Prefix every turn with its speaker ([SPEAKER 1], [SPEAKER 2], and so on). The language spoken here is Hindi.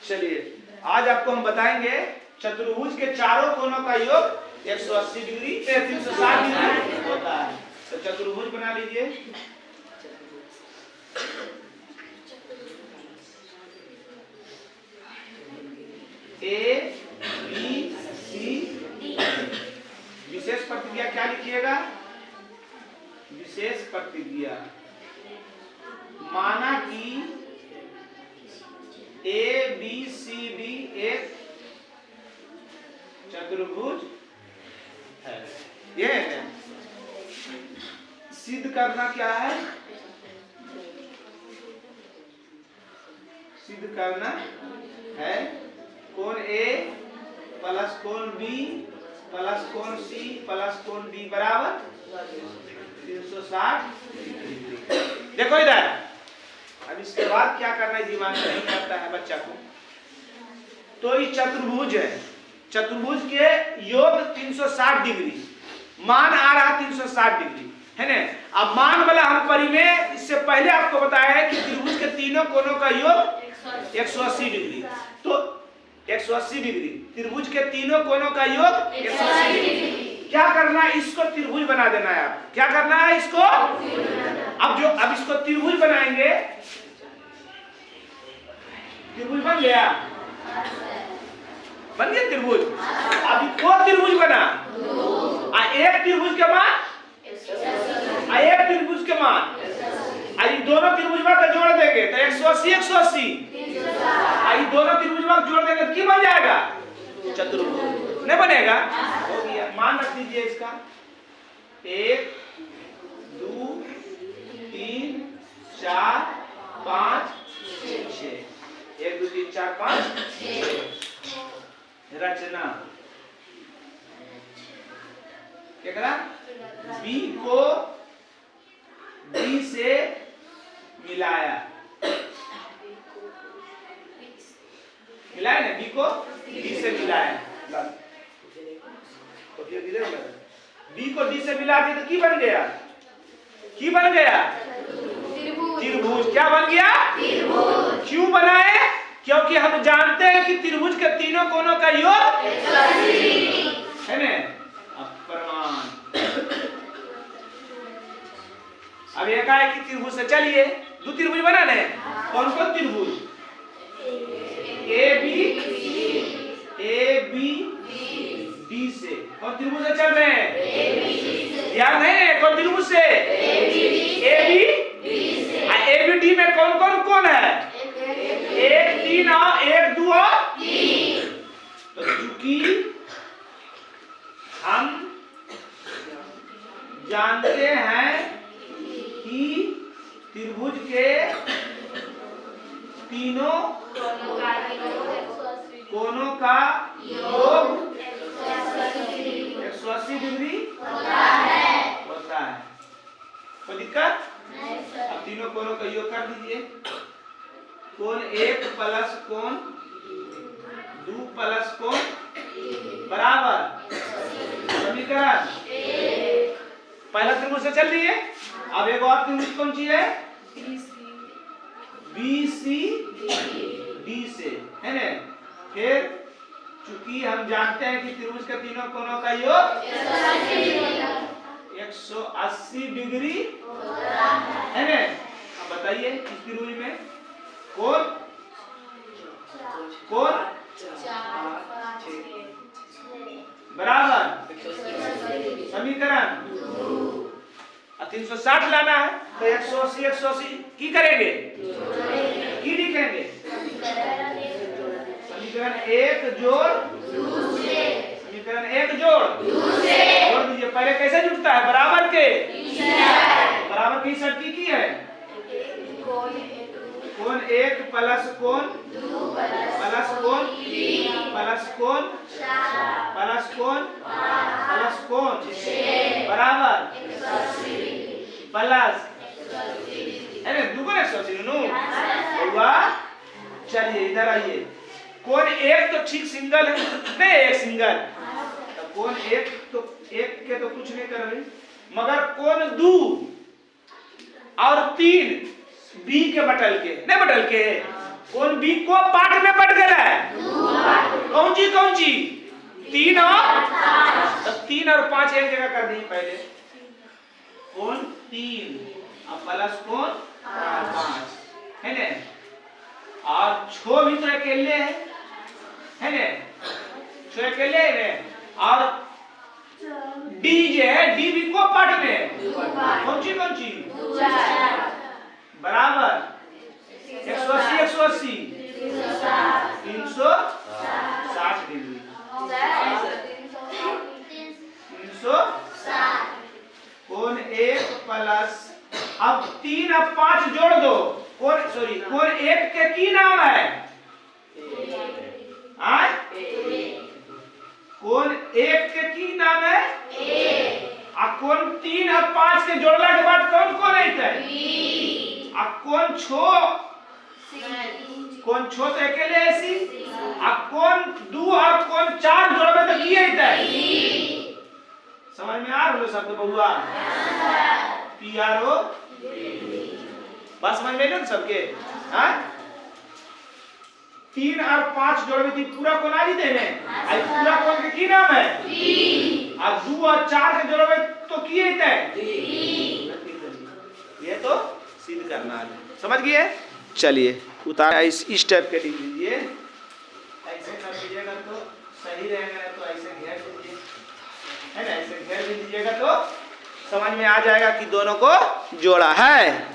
[SPEAKER 1] चलिए आज आपको हम बताएंगे चतुर्भुज के चारों कोनों का योग 180 डिग्री 360 डिग्री होता है। तो चतुर्भुज बना लीजिए। A B C D. विशेष प्रतिक्रिया क्या लिखिएगा? विशेष प्रतिक्रिया माना कि ए बी सी डी एक चतुर्भुज है। ये है सिद्ध करना। क्या है? सिद्ध करना है कोण ए प्लस कोण बी प्लस कोण सी प्लस कोण डी बराबर 360 डिग्री। देखो इधर, अब इसके बाद क्या करना है दिमाग नहीं करता है बच्चा को। तो ये चतुर्भुज है, चतुर्भुज के योग 360 डिग्री, मान आ रहा 360 डिग्री है ना। अब मान वाला हम परी में इससे पहले आपको बताया है कि त्रिभुज के तीनों कोनों का योग 180 डिग्री। तो 180 डिग्री त्रिभुज के तीनों कोनों का योग 180 डिग्री। क्या करना है? इसको त्रिभुज बना देना है। आप क्या करना है? इसको अब इसको त्रिभुज बनाएंगे। त्रिभुज बन गया, बन गया त्रिभुज। अभी को त्रिभुज बना एक त्रिभुज के मान एक त्रिभुज के मान ये दोनों त्रिभुज का जोड़ देंगे तो 180 180 ये दोनों त्रिभुज का जोड़ देंगे तो क्या बन जाएगा? चतुर्भुज नहीं बनेगा? हो गया। मान रख दीजिए इसका 1 2 3 4 5 6 1 2 3 4 5 6। रचना क्या करा? बी को डी से मिलाया ना, बी को डी से मिलाया। बी को डी से मिला दिया तो की बन गया? की बन गया? त्रिभुज। क्या बन गया? त्रिभुज। क्यों बनाए? क्योंकि हम जानते हैं कि त्रिभुज के तीनों कोनों का योग 180 है ना। अब प्रमाण अब एक आए कि त्रिभुज से चलिए दो त्रिभुज बना ले। कौन कौन त्रिभुज? ए बी डी से। और त्रिभुज से चल रहे हैं, याद है कौन त्रिभुज से? ए बी डी में कौन कौन कौन है? 1 3 और 1 2 और 3। तो चूंकि हम जानते हैं कि त्रिभुज के तीनों कोनों का योग 180 डिग्री होता है। कोई दिक्कत? अब तीनों कोनों का योग कर दीजिए। कोण 1 प्लस कोण 2 प्लस कोण बराबर समीकरण। पहला त्रिभुज से चल रही है। अब एक और त्रिभुज कौन सी है? बी सी डी से है ना। फिर चूंकि हम जानते हैं कि त्रिभुज के तीनों कोनों का योग 180 डिग्री है ना। अब बताइए इस त्रिभुज में कोण बराबर समीकरण 360 लाना है तो 180 180 की करेंगे? की लिखेंगे? समीकरण 1 जोड़ समीकरण 1 जोड़ दीजिए। पहले कैसे जुड़ता है? बराबर के बराबर की शर्त की है? कोण 1 प्लस कोण 2 प्लस कोण 3 प्लस कोण 4 प्लस कोण 5 प्लस कोण 6 बराबर 180 प्लस अरे दुगुना 180 नो हुआ। चलिए इधर आइए। कोण 1 तो ठीक सिंगल है नहीं, एक सिंगल। तो कोण 1 तो 1 के तो कुछ नहीं कर रही, मगर कोण 2 और 3 बी के बटल के नहीं बटल के कौन बी को पार्ट में बट गया है? कौन सी 3 और 3 और 5 एक जगह कर दी पहले। कौन 3 और प्लस कौन 5 है ना। और छो भी तो अकेले है ना, छो अकेले है ना। और डी जो है डी भी को पार्ट में कौन सी बराबर 180 360 डिग्री 360 कौन 1 प्लस अब 3 और 5 जोड़ दो। कौन 1 के की नाम है? कौन 1 के की नाम है? और कौन 3 और 5 के जोड़ला के बाद कौन कौन है? और कौन छो तो अकेले ऐसी। और कौन 2 और कौन 4 जोड़बे तो की है? समझ में आ रहा शब्द बहुआ? PRO बस समझ में ना सबके? 3 और 5 जोड़बे थी पूरा कौन आ जीते हैं? आई पूरा कौन के की नाम है? और 2 और 4 के जोड़बे तो की है? ये तो सिद्ध करना है। समझ गए? चलिए उतार इस टाइप के लिख लीजिए। ऐसे कर लीजिएगा तो सही रहेगा, तो ऐसे घेर लीजिए है ना, ऐसे घेर भी लीजिएगा तो समझ में आ जाएगा कि दोनों को जोड़ा है।